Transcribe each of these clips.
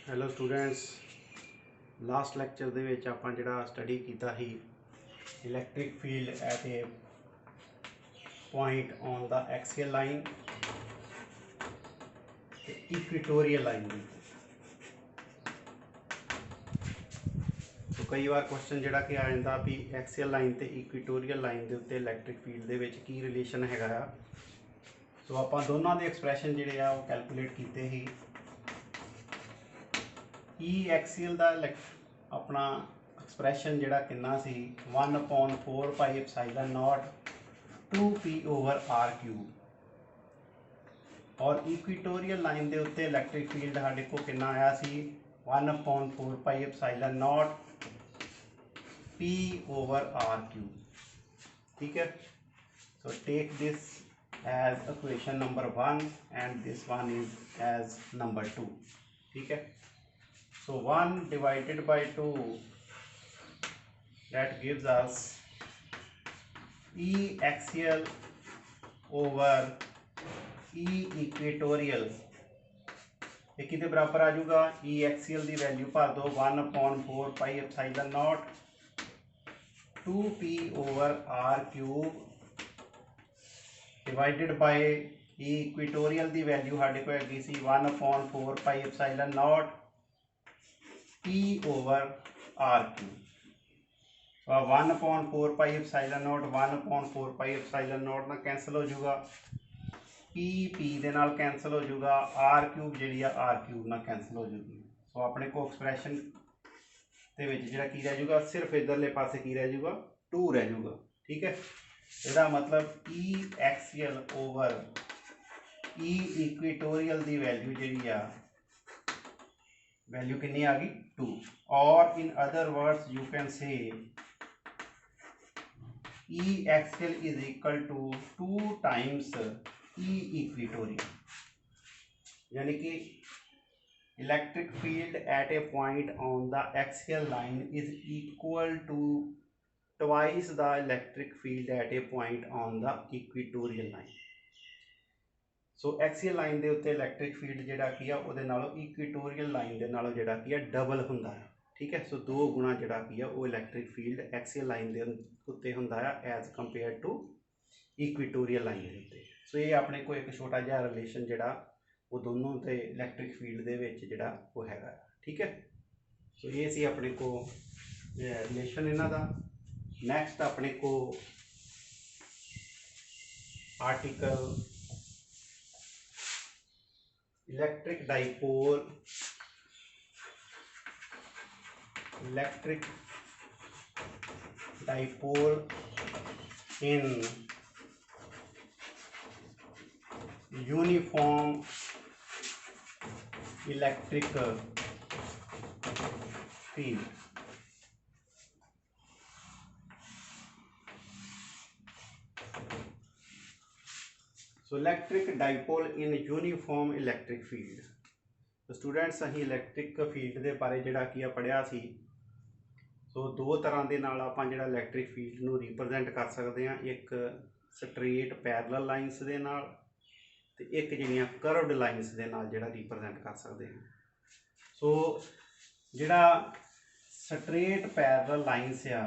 Hello students, last lecture दे विच आपां जिहड़ा स्टडी कीता ही electric field at a point on the axial line ते इक्वेटोरियल लाइन दी। तो कई बार क्वेश्चन जिहड़ा कि आ जांदा भी एक्सियल लाइन ते इक्वेटोरियल लाइन दे उत्ते इलैक्ट्रिक फील्ड दे विच की रिलेशन हैगा आ। सो आपां दोनों दे एक्सप्रैशन जिहड़े आ वो कैलकुलेट कीते ही। ई एक्सीएल का अपना एक्सप्रैशन जिहड़ा कितना सी 1/4 pi epsilon naught 2p over r cube और इक्वेटोरियल लाइन के उत्ते इलैक्ट्रिक फील्ड साढ़े को कितना आया सी 1/4 pi epsilon naught p over r cube. ठीक है, so take this as equation number 1 and this one is as number 2। ठीक है, so 1 divided by 2 that gives us E axial over E equatorial। ये कितने बराबर आ जाऊगा? E axial की value भर दो 1/4 pi epsilon naught 2p over r cube divided by E equatorial की value साढ़े को हैगी सी 1/4 pi epsilon naught p over r cube. 1/4 pi epsilon not 1/4 pi epsilon not ना कैंसल हो जाऊगा, p दे नाल कैंसल हो जाऊगा, r क्यूब जी r क्यूब ना cancel हो जाऊगी। सो अपने को एक्सप्रैशन दे विच जिहड़ा की रह जाऊगा, सिर्फ इधरले पासे की रह जाऊगा 2 रह जाऊगा। ठीक है, इसका मतलब E axial over E equatorial की वैल्यू जी वैल्यू कितनी आ गई 2। और in other words you can say E axial is equal to 2 times E equatorial, यानी कि electric field at a point on the axial line is equal to twice the electric field at a point on the equatorial line. So axial line के उत्ते electric field जिहड़ा की उहदे नालों equatorial line के नालों जिहड़ा की डबल हुंदा है। ठीक है, सो 2 गुणा जिहड़ा की वो इलैक्ट्रिक फील्ड एक्सियल लाइन के उत्ते हुंदा है as compare to equatorial line के उत्ते। सो ये अपने को एक छोटा जिहा रिलेशन जिहड़ा वो दोनों के इलैक्ट्रिक फील्ड दे विच जिहड़ा वो हैगा। ठीक है, सो ये सी अपने को रिलेशन इन्हां दा। नैक्सट अपने को article electric dipole in uniform electric field। So electric dipole in uniform electric field. तो स्टूडेंट्स असीं इलैक्ट्रिक फील्ड के बारे जिहड़ा की पढ़िया सी। सो 2 तरह के नाल आपां जिहड़ा इलैक्ट्रिक फील्ड नूं रिप्रजेंट कर सकते हैं, एक स्ट्रेट पैरलल लाइनस दे नाल ते एक जिहड़ियां कर्वड लाइनस दे नाल जिहड़ा रिप्रजेंट कर सकते हैं। सो जिहड़ा स्ट्रेट पैरलल लाइनस आ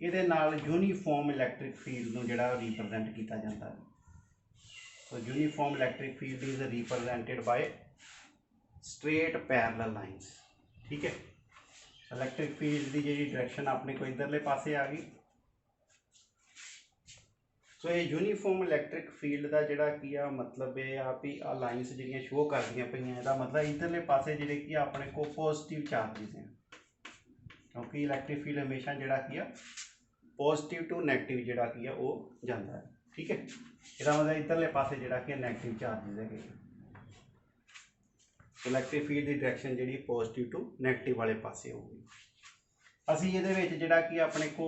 इहदे नाल यूनीफॉर्म इलैक्ट्रिक फील्ड नूं जिहड़ा रिप्रजेंट किया जाता है। So uniform electric field is represented by straight parallel lines। ठीक है, इलैक्ट्रिक फील्ड की जी डायरेक्शन अपने को इधरले पासे आ गई। सो ये यूनीफॉर्म इलैक्ट्रिक फील्ड का जिहड़ा की मतलब ये आ भी आ लाइनस जिहड़ियां शो करदियां पईयां, इहदा मतलब इधरले पासे जिहड़े की अपने को पॉजिटिव चार्जिस हैं, क्योंकि इलैक्ट्रिक फील्ड हमेशा जिहड़ा की पॉजिटिव टू नैगेटिव जिहड़ा की वो जाता है। ठीक है, इसका मतलब इधरले पासे जिहड़ा कि नैगेटिव चार्जिस है। इलैक्ट्रिक फील्ड की डायरेक्शन जिहड़ी पॉजिटिव टू नैगेटिव वाले पासे होगी। असीं इहदे विच जिहड़ा कि अपने को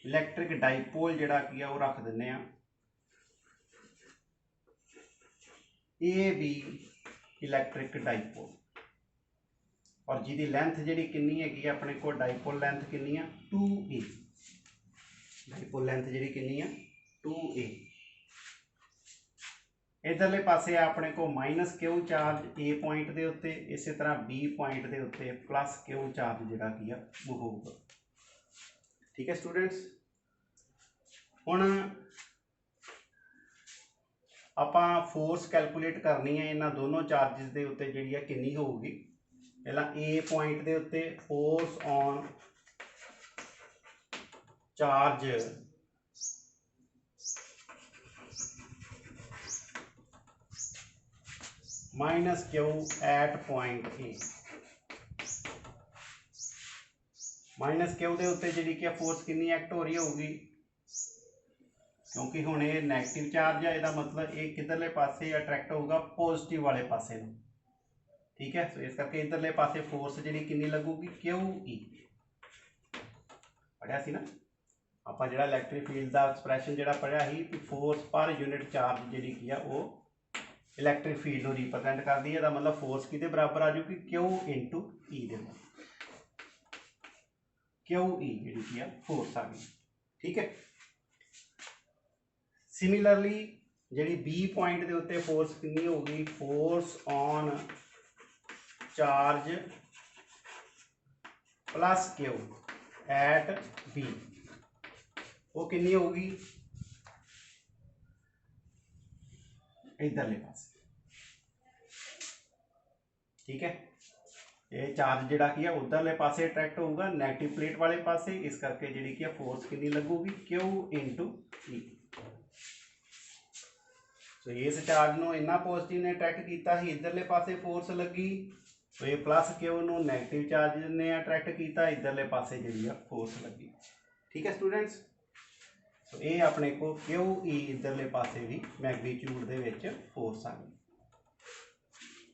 इलैक्ट्रिक डाइपोल जिहड़ा कि वो रख दिंदे आ ए बी इलैक्ट्रिक डाइपोल, और जिहदी लेंथ जिहड़ी कितनी हैगी अपने को डाइपोल लेंथ कितनी है 2a। डाइपोल लेंथ जिहड़ी कितनी है 2a। इधरले पासे अपने को माइनस क्यू चार्ज ए पॉइंट के उत्ते, इस तरह बी पॉइंट के उत्ते प्लस क्यू चार्ज जिहड़ा की आ वो होगा। ठीक है स्टूडेंट्स, हुण आपां फोर्स कैलकुलेट करनी है इन्हां दोनों चार्जिस के उत्ते जिहड़ी कितनी होगी। पहला ए पॉइंट के उत्ते force on charge minus q at point A, minus q के उत्ते जिहड़ी कि फोर्स कितनी एक्ट हो रही होगी, क्योंकि हुण ये नैगेटिव चार्ज है, इसका मतलब ये किधरले पासे अट्रैक्ट होगा पॉजिटिव वाले पासे नूं। ठीक है, तो इस करके इधरले पासे फोर्स जिहड़ी कितनी लगूगी क्यू ई। पढ़िया सी ना आपां जिहड़ा इलैक्ट्रिक फील्ड का एक्सप्रैशन जिहड़ा पढ़िया ही कि फोर्स पर यूनिट चार्ज जिहड़ी की आ वो इलैक्ट्रिक फील्ड नूं रिप्रजेंट करदी है। इसदा मतलब फोर्स किहदे बराबर आ जाऊगी क्यू इंटू ई दे, क्यू ई जिहड़ी की आ फोर्स आ गई। ठीक है, सिमिलरली जिहड़ी बी पॉइंट के उत्ते फोर्स कितनी होगी, force on charge plus q at B, वो कितनी होगी इधरले पास। ठीक है, ये चार्ज जिहड़ा की है उधरले पासे अट्रैक्ट होगा नैगेटिव प्लेट वाले पासे, इस करके जिहड़ी की है फोर्स कितनी लगूगी क्यू इंटू ई। तो इस चार्ज नूं इन्ना पॉजिटिव ने अट्रैक्ट किया ही, इधरले पासे फोर्स लगी, तो ये प्लस क्यू नूं नैगेटिव चार्ज ने अट्रैक्ट किया, इधरले पासे जिहड़ी फोर्स लगी। ठीक है स्टूडेंट्स, तो ये अपने को क्यू ई इधरले पासे भी मैगनीट्यूड दे विच फोर्स आ गई,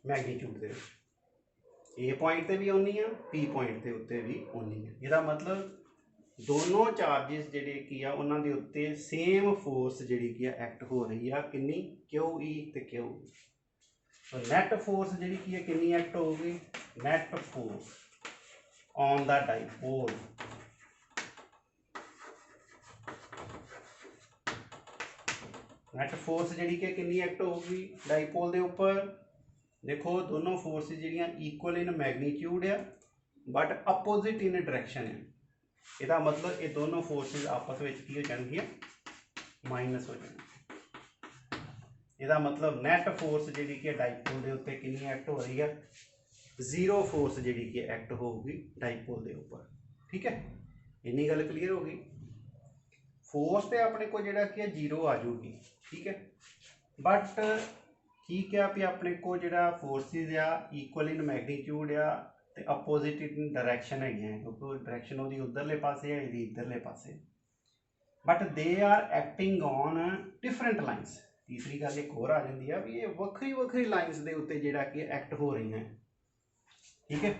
मैगनीट्यूड दे विच ए पॉइंट ते भी उन्नी है, बी पॉइंट के उत्ते भी उन्नी है। इसदा मतलब दोनों चार्जिस जिहड़े की आ उन्हां दे उत्ते सेम फोर्स जिहड़ी की एक्ट हो रही है, कितनी क्यू ई ते क्यू ई। तो नैट फोर्स जिहड़ी की है कितनी एक्ट होगी, net force on the dipole, net force जिहड़ी कि कितनी एक्ट होगी डाइपोल के उपर। देखो दोनों फोर्स जिहड़ियां इक्वल इन मैगनीट्यूड है बट अपोजिट इन डायरैक्शन है। इसका मतलब ये दोनों फोर्सेस आपस में की हो जाएंगियां, माइनस हो जाएंगी। इसका मतलब नैट फोर्स जिहड़ी कि डाइपोल के उत्ते कितनी एक्ट हो रही है, जीरो फोर्स जिहड़ी कि एक्ट होगी डाइपोल के उपर। ठीक है, इन्नी गल क्लीयर होगी। फोर्स तो अपने को जिहड़ा कि जीरो आ जाऊगी। ठीक है, बट ठीक है भी अपने को जिहड़ा फोर्सिस आ इक्वल इन मैगनीट्यूड आ ते अपोजिट इन डायरैक्शन है, क्योंकि डायरैक्शन वो उधरले पासे है, ये इधरले पासे, but they are acting on different lines. तीसरी गल एक होर आ जाती है भी ये वक्री वक्री लाइन्स के उत्ते जिहड़ा कि एक्ट हो रही हैं। ठीक है,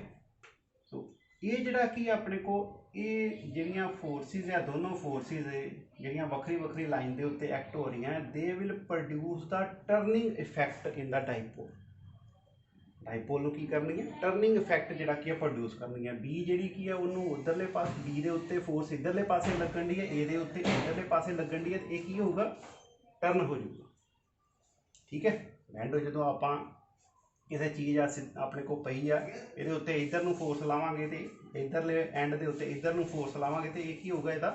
तो ये जिहड़ा कि अपने को ये जिहड़ियां फोर्सिस है, दोनों फोर्सिस जिहड़ियां वक्री वक्री लाइन के उत्ते एक्ट हो रही हैं, they will produce the turning effect in the dipole. Dipole की करनी है टर्निंग इफैक्ट जिहड़ा कि प्रोड्यूस करनी है। बी जिहड़ी की है उन्होंने उधरले पास, बी के उत्ते फोर्स इधरले पासे लगन दी है, ए दे उत्ते इधरले पासे लगन दी है, तो ये की होगा टर्न हो जाऊगा। ठीक है, बैंड जो आप किसी चीज़ अपने को पई आ ये उत्ते इधर नूं फोर्स लावांगे तो इधरले एंड के उत्ते इधर नूं फोर्स लावांगे तो ये की होगा, इसका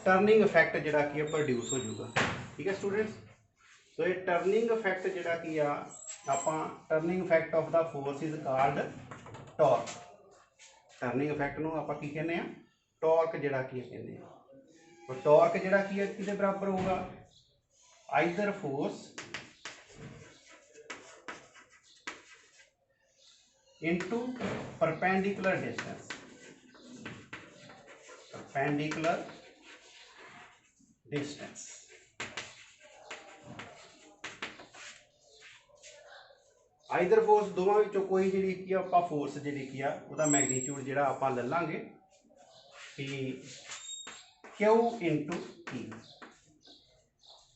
टर्निंग इफैक्ट जिहड़ा कि प्रोड्यूस हो जाऊगा। ठीक है स्टूडेंट्स, तो ये टर्निंग इफैक्ट जिहड़ा कि आपां turning effect of the force is called torque. Turning effect नूं आपां की कहने आ, टॉर्क जिहड़ा कि कहने आ। तो टॉर्क जिहड़ा कि किहदे बराबर होगा, either force into perpendicular distance, perpendicular distance। Either force दोवां विचों कोई जिहड़ी की आपां फोर्स जिहड़ी की उहदा मैगनीट्यूड जिहड़ा आपां ले लांगे कि क्यू इंटू ई,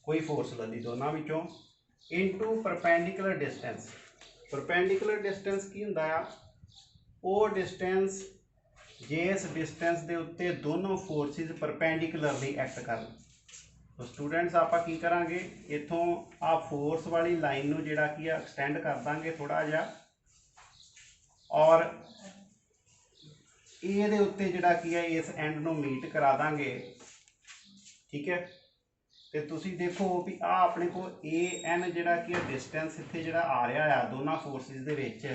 कोई फोर्स ले ली दोनों विचों, into perpendicular distance. Perpendicular distance की हुंदा आ, वो डिस्टेंस जिस डिस्टेंस के उत्ते दोनों फोर्सिस परपेंडिकुलरली एक्ट करन। तो स्टूडेंट्स आपां की करांगे, इथों आ फोर्स वाली लाइन नूं जिहड़ा की आ एक्सटेंड कर दांगे थोड़ा जिहा, और ए दे उत्ते जिहड़ा की है इस एंड नूं मीट करा दांगे। ठीक है, तो तुसी देखो भी आ अपने को ए एन जिहड़ा की डिस्टेंस इत्थे जिहड़ा आ रहा है दोनों फोर्सिस दे विच।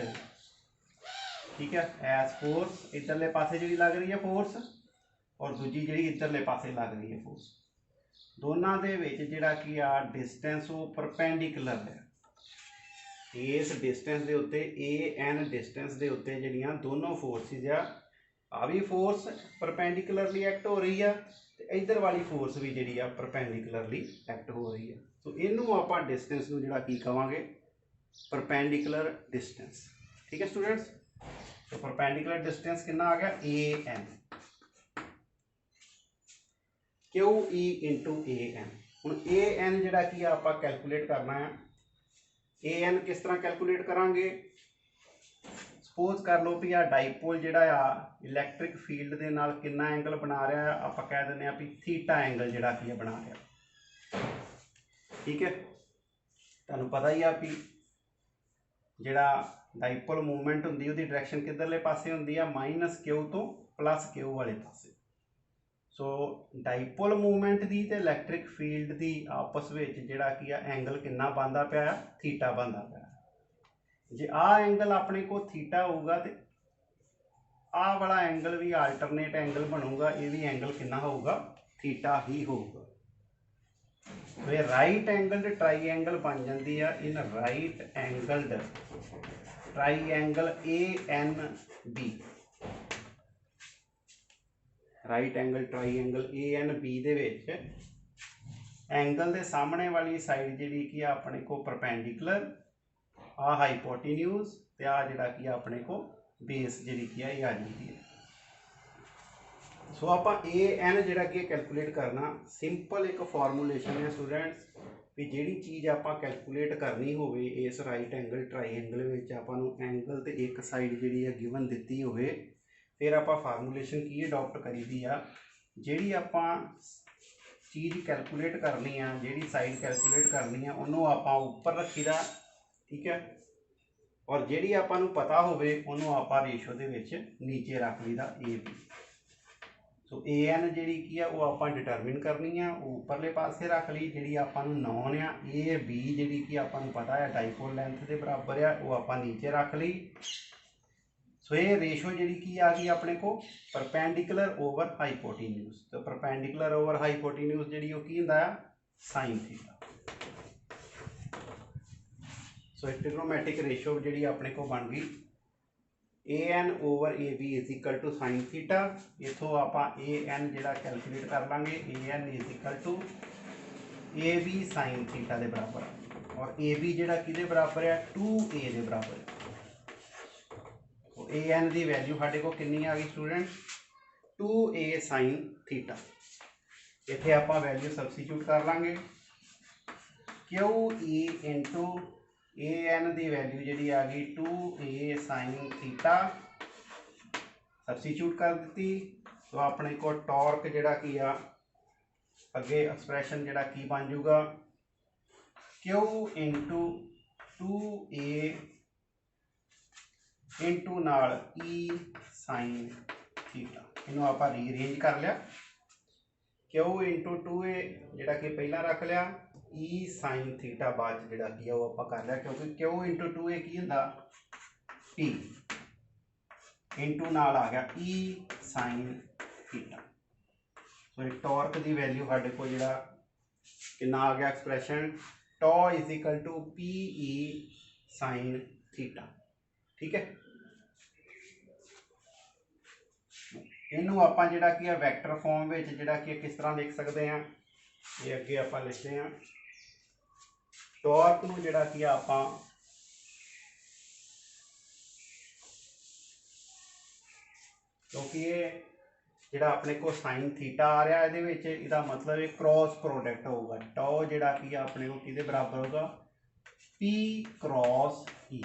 ठीक है, एस फोर्स इधरले पासे जिहड़ी लग रही है फोर्स, और दूजी जिहड़ी इधरले पासे लग रही है फोर्स, दोनों दे विच जिहड़ा की आ डिस्टेंस वो परपेंडिकुलर है। इस डिस्टेंस के उत्ते ए एन डिस्टेंस के उत्ते जिहड़ियां दोनों फोर्सिस आ भी फोर्स परपेंडिकुलरली एक्ट हो रही है, तो इधर वाली फोर्स भी जिहड़ी आ परपेंडिकुलरली एक्ट हो रही है। तो इनू आपां डिस्टेंस नूं जिहड़ा की कहांगे, परपेंडिकुलर डिस्टेंस। ठीक है स्टूडेंट्स, तो परपेंडिकुलर डिस्टेंस कितना आ गया, A N, Q E into A N. हुण ए एन जिहड़ा की आपां कैलकुलेट करना है, ए एन किस तरह कैलकुलेट करांगे। सपोज कर लो भी आ डाइपोल जिहड़ा आ इलैक्ट्रिक फील्ड दे नाल कितना एंगल बना रहा है, आपां कह दिंदे आ भी थीटा एंगल जिहड़ा की बना रहा। ठीक है, तुहानूं पता ही आ भी जिहड़ा डाइपोल मूवमेंट हुंदी उहदी डायरैक्शन किधरले पासे हुंदी आ, माइनस क्यू तो प्लस क्यू वाले पासे। सो डाइपोल मूवमेंट की ते इलैक्ट्रिक फील्ड की आपस में जिहड़ा की एंगल कितना बनता पाया, थीटा बनता पाया। जे आ एंगल अपने को थीटा होगा तो आ वाला एंगल भी आल्टरनेट एंगल बनूगा, ये भी एंगल कितना होगा, थीटा ही होगा। तो ये राइट एंगल ट्राईएंगल बन जाती है in right angle triangle A N B. Right angle triangle A N B दे विच एंगल दे सामने वाली साइड जिहड़ी कि अपने को परपेंडिकुलर, आ हाइपोटेन्यूज ते आ जिहड़ा कि अपने को बेस जिहड़ी कि आ जाती है। सो आपां ए एन जिहड़ा कि कैलकुलेट करना, सिंपल एक फॉर्मूलेशन है स्टूडेंट्स भी जिहड़ी चीज़ आपां कैलकुलेट करनी होवे इस राइट एंगल ट्राईएंगल विच आपां नूं एंगल ते एक साइड जिहड़ी है गिवन दित्ती होवे, फिर आपां फार्मूलेशन की अडॉप्ट करी दी आ, जिहड़ी आपां चीज़ कैलकुलेट करनी है, जिहड़ी साइड कैलकुलेट करनी है उन्होंने आपां उपर रखी दा। ठीक है, और जिहड़ी आपां नूं पता होवे उन्होंने आपां रेशो दे विच नीचे रख ली दा A B. So A N जिहड़ी की है वो आपां डिटरमिन करनी है, वो उपरले पासे रख ली, जिहड़ी आपां नूं नॉन आ ए बी जिहड़ी की आपां नूं पता है डाइपोल लेंथ के बराबर है, वो आपां नीचे रख ली। सो ये रेशो जिहड़ी की आ गई अपने को परपेंडिकुलर ओवर हाइपोटेन्यूज। तो परपेंडिकुलर ओवर हाइपोटेन्यूज जिहड़ी वो की हुंदा है, sine theta. So trigonometric ratio जिहड़ी अपने को बन गई A N over A B is equal to sine theta. इथों आपां ए एन जिहड़ा कैलकुलेट कर लांगे, A N is equal to A B sine theta के बराबर, और ए बी जिहड़ा किहदे बराबर है, 2a के बराबर है। तो ए एन की वैल्यू साढ़े को कितनी आ गई स्टूडेंट, 2a साइन थीटा। इत्थे आपां वैल्यू सबस्टिट्यूट कर लांगे, Q E into A N की वैल्यू जी आ गई 2a साइन थीटा, सबस्टिट्यूट कर दी। तो अपने को टॉर्क जिहड़ा की आ अगे एक्सप्रैशन जिहड़ा की बन जूगा, क्यू इंटू 2a इंटू नाल ई साइन थीटा। इनू आप रीअरेंज कर लिया, क्यू इंटू 2a जिहड़ा कि पहला रख लिया, ई साइन थीटा बाद जिहड़ा की है वो आप कर लिया, क्योंकि क्यू इंटू 2a की हुंदा पी, इंटू नाल आ गया E sine theta. So torque की वैल्यू साढ़े को जिहड़ा कितना आ गया expression, tau is equal to P E sine theta. ठीक है, इनू आपां जिहड़ा कि है वैक्टर फॉर्म में जिहड़ा कि किस तरह लिख सकते हैं, ये अगे आपां लिखते हैं। टॉर्क नू जिहड़ा कि आपां क्योंकि ये जिहड़ा अपने को साइन थीटा आ रहा है इसका मतलब ये क्रॉस प्रोडक्ट होगा, टॉ जिहड़ा कि अपने को किहदे बराबर होगा, पी क्रॉस ई।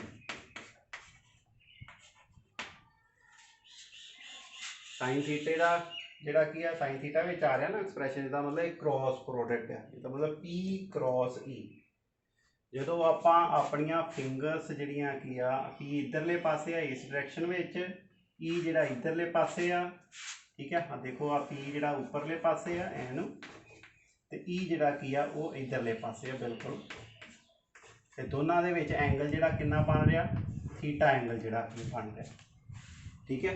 साइन थीटे का ਜਿਹੜਾ ਕੀ ਆ ਸਾइन थीटा ਵਿੱਚ ਆ ਰਿਹਾ ਨਾ ਐਕਸਪ੍ਰੈਸ਼ਨ, ਇਹਦਾ ਮਤਲਬ ਇਹ ਕ੍ਰੋਸ ਪ੍ਰੋਡਕਟ ਹੈ, ਇਹਦਾ ਮਤਲਬ P क्रॉस E। ਜਦੋਂ ਆਪਾਂ ਆਪਣੀਆਂ ਫਿੰਗਰਸ ਜਿਹੜੀਆਂ ਕੀ ਆ P ਇੱਧਰਲੇ ਪਾਸੇ ਆ ਇਸ ਡਾਇਰੈਕਸ਼ਨ ਵਿੱਚ, E ਜਿਹੜਾ ਇੱਧਰਲੇ ਪਾਸੇ ਆ, ਠੀਕ ਹੈ। ਆ ਦੇਖੋ ਆ P ਜਿਹੜਾ ਉੱਪਰਲੇ ਪਾਸੇ ਆ ਇਹਨੂੰ, ਤੇ E ਜਿਹੜਾ ਕੀ ਆ ਉਹ ਇੱਧਰਲੇ ਪਾਸੇ ਆ ਬਿਲਕੁਲ, ਤੇ ਦੋਨਾਂ ਦੇ ਵਿੱਚ ਐਂਗਲ ਜਿਹੜਾ ਕਿੰਨਾ ਬਣ ਰਿਹਾ, थीटा एंगल ਜਿਹੜਾ ਕੀ ਬਣ ਰਿਹਾ, ਠੀਕ ਹੈ।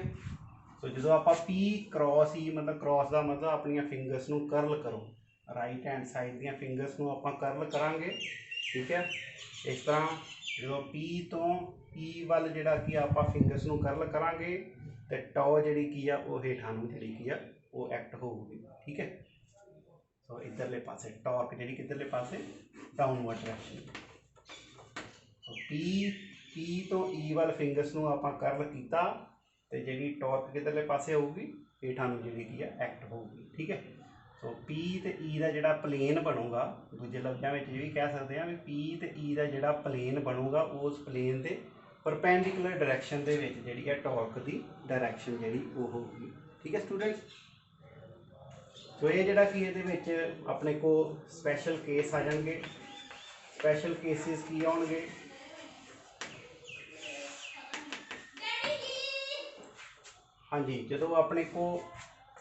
ਸੋ ਜਦੋਂ ਆਪਾਂ P क्रॉस E मतलब क्रॉस ਦਾ ਮਤਲਬ ਆਪਣੀਆਂ ਫਿੰਗਰਸ ਨੂੰ ਕਰਲ ਕਰੋ, ਰਾਈਟ हैंड ਸਾਈਡ ਦੀਆਂ ਫਿੰਗਰਸ ਨੂੰ ਆਪਾਂ ਕਰਲ ਕਰਾਂਗੇ, ਠੀਕ ਹੈ। ਇਸ ਤਰ੍ਹਾਂ ਜਦੋਂ P ਤੋਂ E ਵੱਲ ਜਿਹੜਾ ਕੀ ਆਪਾਂ ਫਿੰਗਰਸ ਨੂੰ ਕਰਲ ਕਰਾਂਗੇ ਤੇ ਟੋ ਜਿਹੜੀ ਕੀ ਆ ਉਹ ਹੇਠਾਂ ਨੂੰ ਜਿਹੜੀ ਕੀ ਆ ਉਹ ਐਕਟ ਹੋਊਗੀ, ਠੀਕ ਹੈ। ਸੋ ਇੱਧਰਲੇ ਪਾਸੇ ਟਾਰਕ ਜਿਹੜੀ ਕਿੱਧਰਲੇ ਪਾਸੇ ਡਾਊਨਵਰਡ ਡਾਇਰੈਕਸ਼ਨ। P ਤੋਂ E ਵੱਲ ਫਿੰਗਰਸ ਨੂੰ ਆਪਾਂ ਕਰਲ ਕੀਤਾ ਤੇ ਜਿਹੜੀ ਟਾਰਕ ਕਿੱਧਰਲੇ ਪਾਸੇ ਹੋਊਗੀ, ਹੇਠਾਂ ਨੂੰ ਜਿਹੜੀ ਕੀ ਆ ਐਕਟ ਹੋਊਗੀ, ਠੀਕ ਹੈ। ਸੋ P ਤੇ E ਦਾ ਜਿਹੜਾ ਪਲੇਨ ਬਣੂਗਾ, ਦੂਜੇ ਲਫ਼ਜ਼ਾਂ ਵਿੱਚ ਇਹ ਵੀ ਕਹਿ ਸਕਦੇ ਹਾਂ ਵੀ P ਤੇ E ਦਾ ਜਿਹੜਾ ਪਲੇਨ ਬਣੂਗਾ ਉਸ ਪਲੇਨ ਦੇ ਪਰਪੈਂਡੀਕੂਲਰ ਡਾਇਰੈਕਸ਼ਨ ਦੇ ਵਿੱਚ ਜਿਹੜੀ ਹੈ ਟਾਰਕ ਦੀ ਡਾਇਰੈਕਸ਼ਨ ਜਿਹੜੀ ਉਹ ਹੋਊਗੀ, ਠੀਕ ਹੈ ਸਟੂਡੈਂਟਸ। ਸੋ ਇਹ ਜਿਹੜਾ ਕਿ ਇਹਦੇ ਵਿੱਚ ਆਪਣੇ ਕੋਲ ਸਪੈਸ਼ਲ ਕੇਸ ਆ ਜਾਣਗੇ। ਸਪੈਸ਼ਲ ਕੇਸਿਸ ਕੀ ਆਉਣਗੇ, ਹਾਂਜੀ, ਜਦੋਂ ਆਪਣੇ को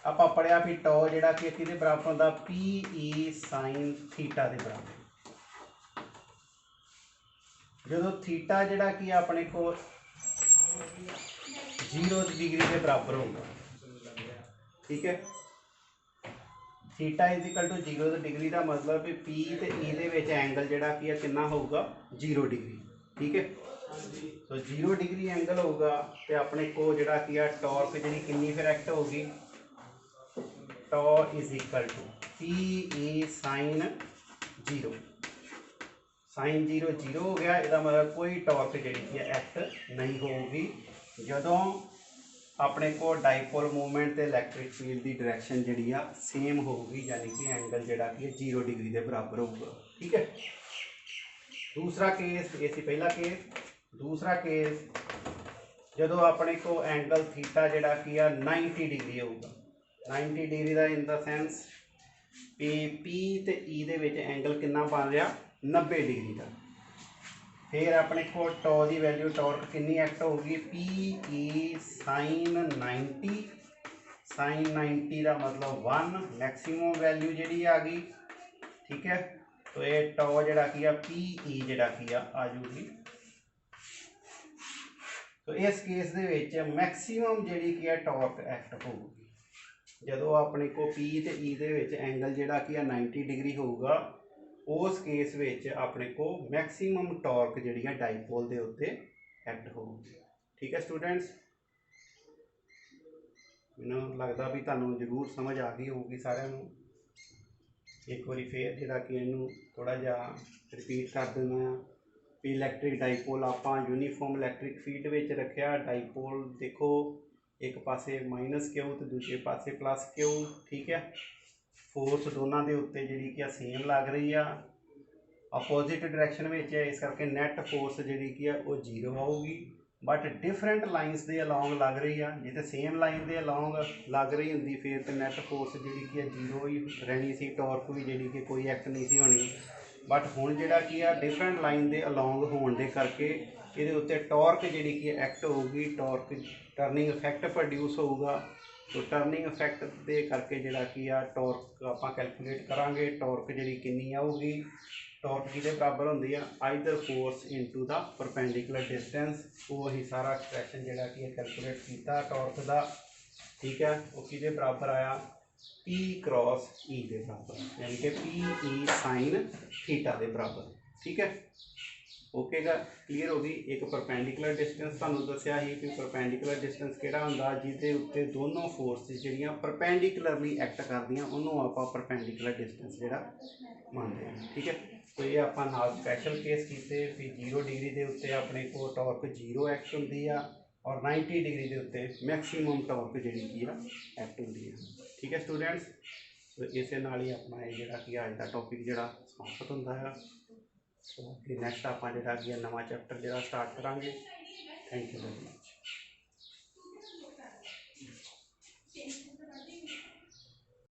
ਆਪਾਂ पढ़िया भी टॉ ਜਿਹੜਾ कि किहदे बराबर ਹੁੰਦਾ, PE sin थीटा ਦੇ बराबर। ਜਦੋਂ थीटा ਜਿਹੜਾ कि ਆਪਣੇ को 0 डिग्री के बराबर होगा, ठीक है। Theta is equal to 0 degree का मतलब भी P ते E ਦੇ ਵਿੱਚ एंगल ਜਿਹੜਾ कि कितना होगा 0 डिग्री, ठीक है। तो 0 डिग्री एंगल होगा तो अपने को जरा कि टॉर्क जी कितनी फिर एक्ट होगी, tau is equal to PE sin 0। Sine 0 0 हो गया, इसका मतलब कोई टॉर्क जी एक्ट नहीं होगी जदों अपने को डाइपोल मूवमेंट ते इलैक्ट्रिक फील्ड की डायरैक्शन जी सेम होगी, यानी कि एंगल जरा कि 0 डिग्री के बराबर होगा, ठीक है। दूसरा केस, ये सी पहला केस। दूसरा केस जो अपने को एंगल थीटा जड़ा कि 90 डिग्री होगा, 90 डिग्री का इन द सेंस P ते E दे विच एंगल कितना बन रहा 90 डिग्री का। फिर अपने को टॉ की वैल्यू टॉर्क कितनी एक्ट होगी, PE sin 90। sin 90 का मतलब 1 मैक्सिमम वैल्यू जी आ गई, ठीक है। तो ये टॉ जड़ा कि PE जड़ा कि आ जूगी। तो इस केस दे विच मैक्सीमम जी कि टॉर्क एक्ट होगी जो अपने को P ते E दे विच एंगल जड़ा कि 90 डिग्री होगा, उस केस विच अपने को मैक्सीमम टॉर्क जी डाइपोल के उत्ते एक्ट होगी, ठीक है स्टूडेंट्स। मैनूं लगता भी तुहानूं जरूर समझ आ गई होगी सारिਆਂ ਨੂੰ। एक बार फिर जरा कि इनू थोड़ा जा रिपीट कर देना भी इलैक्ट्रिक डाइपोल आपां यूनीफॉर्म इलैक्ट्रिक फील्ड विच रखिया। डाइपोल देखो एक पासे -Q तो दूसरे पासे +Q, ठीक है। फोर्स दोनों के उत्ते जी कि सेम लग रही है, अपोजिट डायरैक्शन में है, इस करके नैट फोर्स जी कि 0 आऊगी। बट डिफरेंट लाइनस के अलॉन्ग लग रही है, जिते सेम लाइन के अलॉन्ग लग रही होंगी फिर तो नैट फोर्स जी कि 0 ही रहनी सी, टॉर्क भी जी कि कोई एक्ट नहीं सी होनी। बट हुण जिहड़ा कि डिफरेंट लाइन के अलॉन्ग होने के करके ये उत्ते टॉर्क जी कि एक्ट होगी, टॉर्क टर्निंग इफैक्ट प्रोड्यूस होगा। तो टर्निंग इफैक्ट के करके जिहड़ा कि टॉर्क आपां कैलकुलेट करांगे, टॉर्क जी कितनी आऊगी, टॉर्क किहदे बराबर होंदी है either force into the perpendicular distance. वो असीं सारा एक्सप्रैशन जिहड़ा कि कैलकुलेट किया टॉर्क का, ठीक है। वो किहदे बराबर आया P क्रॉस E के बराबर, यानी कि PE sin थीटा के बराबर, ठीक है। ओके गा, क्लीयर होगी। एक परपेंडिकुलर डिस्टेंस तुहानूं दस्सिया ही कि परपेंडिकुलर डिस्टेंस किहड़ा हुंदा, जिहदे उत्ते दोनों फोर्सिस जिहड़ियां परपेंडिकुलरली एक्ट करदियां उहनूं आपां परपेंडिकुलर डिस्टेंस जिहड़ा मंनदे हां, ठीक है। तो ये आपां नाल स्पैशल केस कीते भी 0 डिग्री के उत्ते अपने को टॉर्क 0 एक्ट हुंदी आ और 90 डिग्री के उत्ते मैक्सीमम टॉर्क जी की एक्ट होंदी है, ठीक है स्टूडेंट्स। तो इस नाल ही अपना ये जिहड़ा कि अज का टॉपिक जिहड़ा समाप्त होंदा है। तो नैक्सट आपां जिहड़ा कि नवां चैप्टर जिहड़ा स्टार्ट करांगे। Thank you very much.